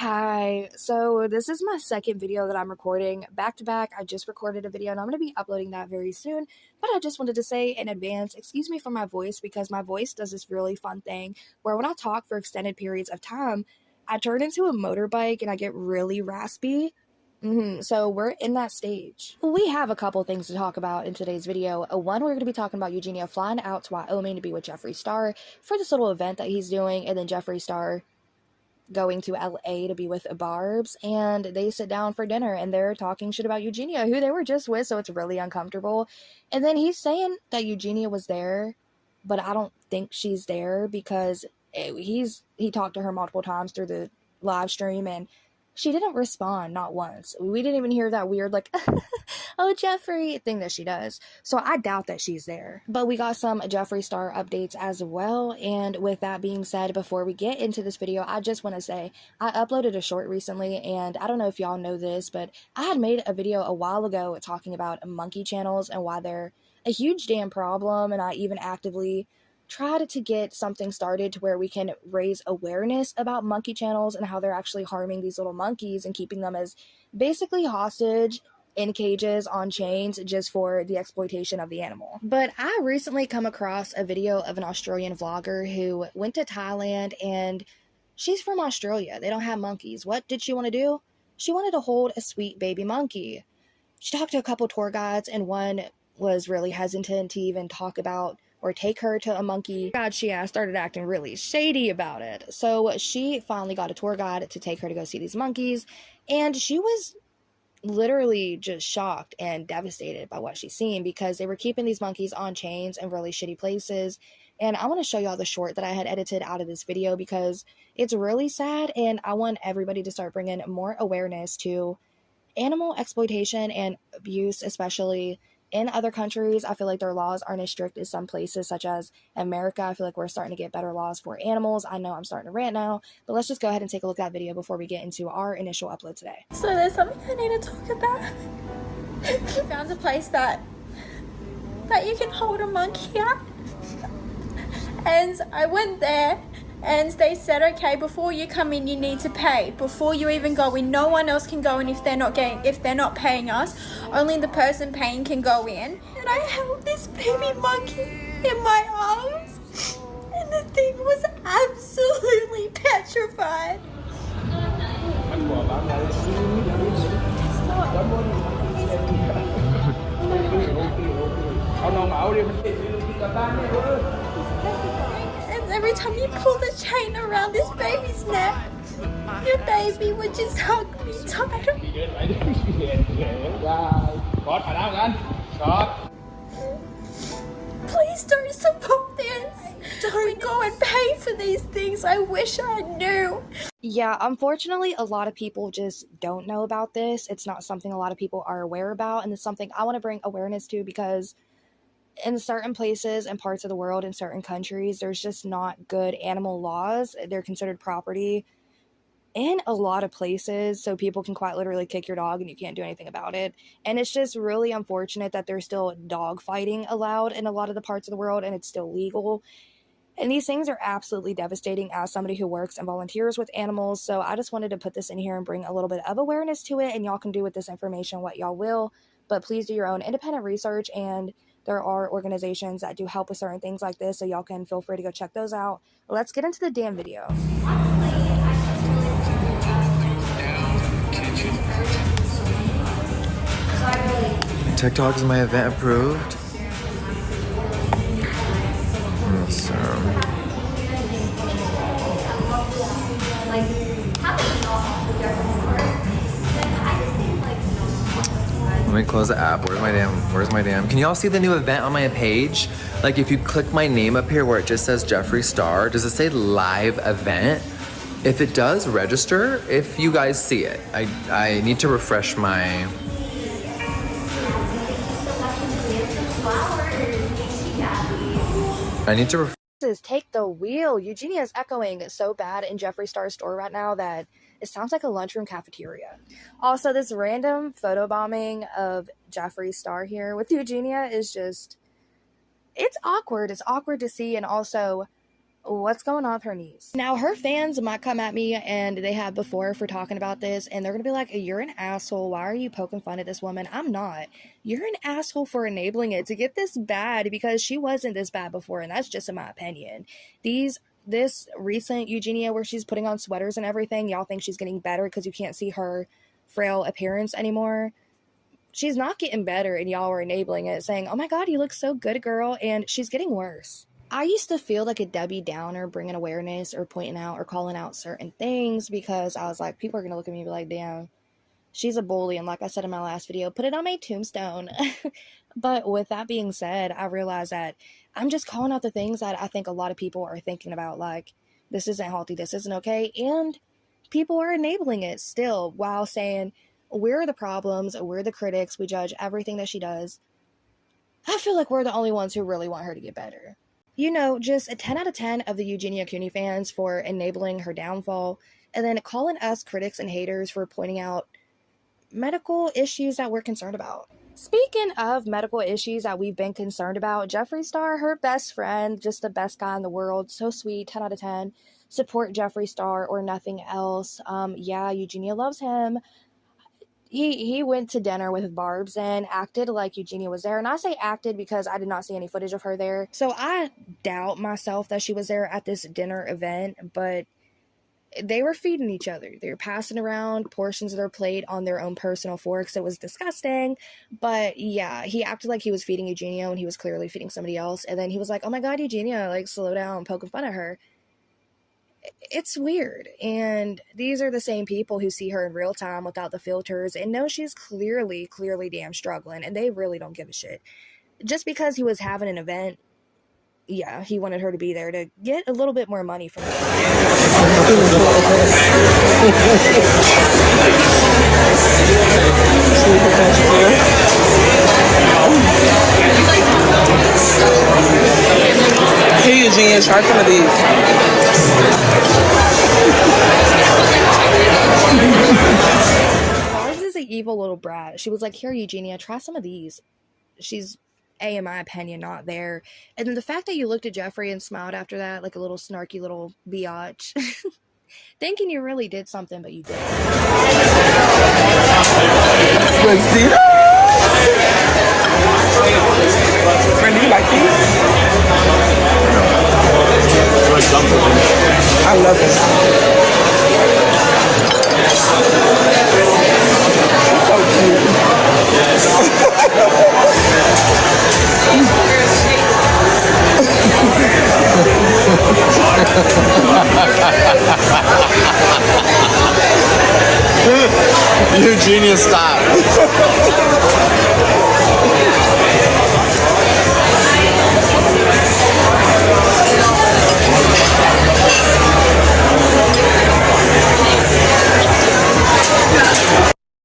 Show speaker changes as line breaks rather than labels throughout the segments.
Hi, so this is my second video that I'm recording back to back. I just recorded a video and I'm going to be uploading that very soon, but I just wanted to say in advance, excuse me for my voice, because my voice does this really fun thing where when I talk for extended periods of time, I turn into a motorbike and I get really raspy. So we're in that stage. We have a couple things to talk about in today's video. One, we're going to be talking about Eugenia flying out to Wyoming to be with Jeffree Star for this little event that he's doing, and then Jeffree Star going to LA to be with Barbs, and they sit down for dinner and they're talking shit about Eugenia, who they were just with, so it's really uncomfortable. And then he's saying that Eugenia was there, but I don't think she's there because he talked to her multiple times through the live stream and she didn't respond, not once. We didn't even hear that weird, like, oh, Jeffree thing that she does. So I doubt that she's there. But we got some Jeffree Star updates as well. And with that being said, before we get into this video, I just want to say I uploaded a short recently. And I don't know if y'all know this, but I had made a video a while ago talking about monkey channels and why they're a huge damn problem. And I even actively tried to get something started to where we can raise awareness about monkey channels and how they're actually harming these little monkeys and keeping them as basically hostage in cages on chains just for the exploitation of the animal. But I recently come across a video of an Australian vlogger who went to Thailand, and she's from Australia. They don't have monkeys. What did she want to do? She wanted to hold a sweet baby monkey. She talked to a couple tour guides, and one was really hesitant to even talk about or take her to a monkey. God, she started acting really shady about it. So she finally got a tour guide to take her to go see these monkeys, and she was literally just shocked and devastated by what she's seen because they were keeping these monkeys on chains in really shitty places. And I want to show y'all the short that I had edited out of this video because it's really sad, and I want everybody to start bringing more awareness to animal exploitation and abuse, especially in other countries. I feel like their laws aren't as strict as some places, such as America. I feel like we're starting to get better laws for animals. I know I'm starting to rant now, but let's just go ahead and take a look at that video before we get into our initial upload today.
So there's something I need to talk about. I found a place that you can hold a monkey at. And I went there and they said, okay, before you come in, you need to pay. Before you even go in, no one else can go in if they're not paying us. Only the person paying can go in. And I held this baby monkey in my arms, and the thing was absolutely petrified. Every time you pull the chain around this baby's neck, your baby would just hug me tighter. Please don't support this. Don't go and pay for these things. I wish I knew.
Yeah, unfortunately, a lot of people just don't know about this. It's not something a lot of people are aware about, and it's something I want to bring awareness to because in certain places and parts of the world, in certain countries, there's just not good animal laws. They're considered property in a lot of places, so people can quite literally kick your dog and you can't do anything about it. And it's just really unfortunate that there's still dog fighting allowed in a lot of the parts of the world, and it's still legal. And these things are absolutely devastating as somebody who works and volunteers with animals. So I just wanted to put this in here and bring a little bit of awareness to it, and y'all can do with this information what y'all will, but please do your own independent research. And there are organizations that do help with certain things like this, so y'all can feel free to go check those out. Let's get into the damn video.
TikTok is my event approved. So. Let me close the app. Where's my damn? Can y'all see the new event on my page? Like if you click my name up here where it just says Jeffree Star, does it say live event? If it does, register if you guys see it. I need to refresh my...
Take the wheel. Eugenia is echoing so bad in Jeffree Star's store right now that it sounds like a lunchroom cafeteria. Also, this random photo bombing of Jeffree Star here with Eugenia is just, it's awkward. It's awkward to see, and also what's going on with her knees? Now, her fans might come at me, and they have before, for talking about this, and they're gonna be like, you're an asshole, why are you poking fun at this woman? I'm not. You're an asshole for enabling it to get this bad, because she wasn't this bad before, and that's just in my opinion. This recent Eugenia, where she's putting on sweaters and everything, y'all think she's getting better because you can't see her frail appearance anymore. She's not getting better, and y'all are enabling it, saying, oh my god, you look so good, girl, and she's getting worse. I used to feel like a Debbie Downer bringing awareness or pointing out or calling out certain things, because I was like, people are going to look at me and be like, damn, she's a bully. And like I said in my last video, put it on my tombstone. But with that being said, I realized that I'm just calling out the things that I think a lot of people are thinking about, like, this isn't healthy, this isn't okay. And people are enabling it still while saying, we're the problems, we're the critics, we judge everything that she does. I feel like we're the only ones who really want her to get better. You know, just a 10 out of 10 of the Eugenia Cooney fans for enabling her downfall, and then calling us critics and haters for pointing out medical issues that we're concerned about. Speaking of medical issues that we've been concerned about, Jeffree Star, her best friend, just the best guy in the world, so sweet, 10 out of 10. Support Jeffree Star or nothing else. Yeah, Eugenia loves him. He went to dinner with Barbs and acted like Eugenia was there. And I say acted because I did not see any footage of her there. So I doubt myself that she was there at this dinner event, but they were feeding each other. They were passing around portions of their plate on their own personal forks. It was disgusting. But yeah, he acted like he was feeding Eugenia when he was clearly feeding somebody else. And then he was like, oh my god, Eugenia, like, slow down, poking fun at her. It's weird. And these are the same people who see her in real time without the filters and know she's clearly damn struggling, and they really don't give a shit. Just because he was having an event, yeah, he wanted her to be there to get a little bit more money from her.
Hey Eugenia, try some of these.
Barbs is an evil little brat. She was like, here, Eugenia, try some of these. She's A, in my opinion, not there. And then the fact that you looked at Jeffree and smiled after that, like a little snarky little biatch, thinking you really did something, but you didn't.
Friend, do you like these? I love them. So
You genius, stop.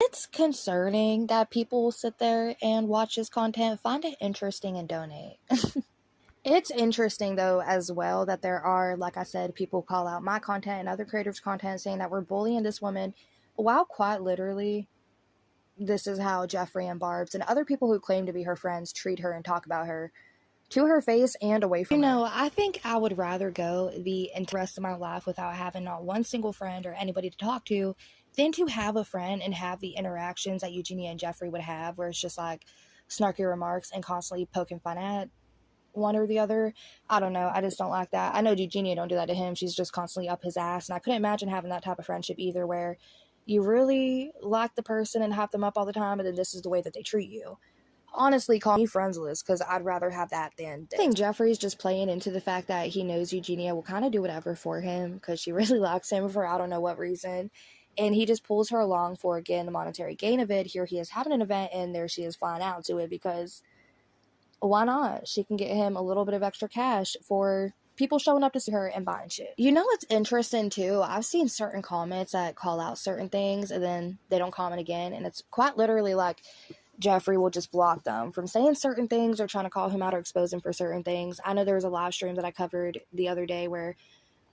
It's concerning that people will sit there and watch his content, find it interesting, and donate. It's interesting, though, as well, that there are, like I said, people call out my content and other creators' content saying that we're bullying this woman, while quite literally, this is how Jeffree and Barbs and other people who claim to be her friends treat her and talk about her to her face and away from her. You know, I think I would rather go the rest of my life without having not one single friend or anybody to talk to than to have a friend and have the interactions that Eugenia and Jeffree would have, where it's just like snarky remarks and constantly poking fun at one or the other. I don't know. I just don't like that. I know Eugenia don't do that to him. She's just constantly up his ass, and I couldn't imagine having that type of friendship either, where you really like the person and hype them up all the time, and then this is the way that they treat you. Honestly, call me friendless, because I'd rather have that than this. I think Jeffree's just playing into the fact that he knows Eugenia will kind of do whatever for him, because she really likes him for I don't know what reason. And he just pulls her along for, again, the monetary gain of it. Here he is having an event, and there she is flying out to it, because why not? She can get him a little bit of extra cash for people showing up to see her and buying shit. You know what's interesting too? I've seen certain comments that call out certain things and then they don't comment again, and it's quite literally like Jeffree will just block them from saying certain things or trying to call him out or expose him for certain things. I know there was a live stream that I covered the other day where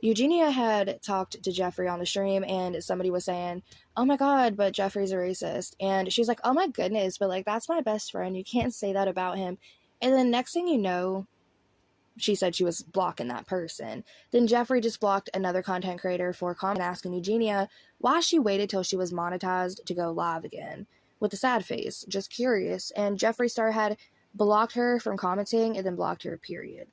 Eugenia had talked to Jeffree on the stream, and somebody was saying, oh my god, but Jeffree's a racist. And she's like, oh my goodness, but like, that's my best friend. You can't say that about him. And then next thing you know, she said she was blocking that person. Then Jeffree just blocked another content creator for comment asking Eugenia why she waited till she was monetized to go live again, with a sad face, just curious. And Jeffree Star had blocked her from commenting and then blocked her, period.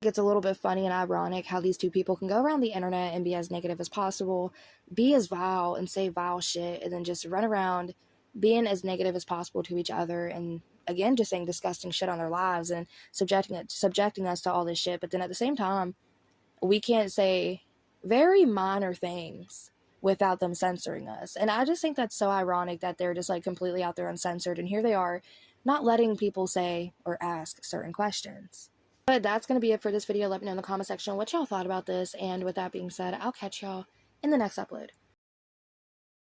It's a little bit funny and ironic how these two people can go around the internet and be as negative as possible, be as vile and say vile shit, and then just run around being as negative as possible to each other, and again just saying disgusting shit on their lives and subjecting us to all this shit. But then at the same time, we can't say very minor things without them censoring us. And I just think that's so ironic that they're just like completely out there uncensored, and here they are not letting people say or ask certain questions. But that's going to be it for this video. Let me know in the comment section what y'all thought about this. And with that being said, I'll catch y'all in the next upload.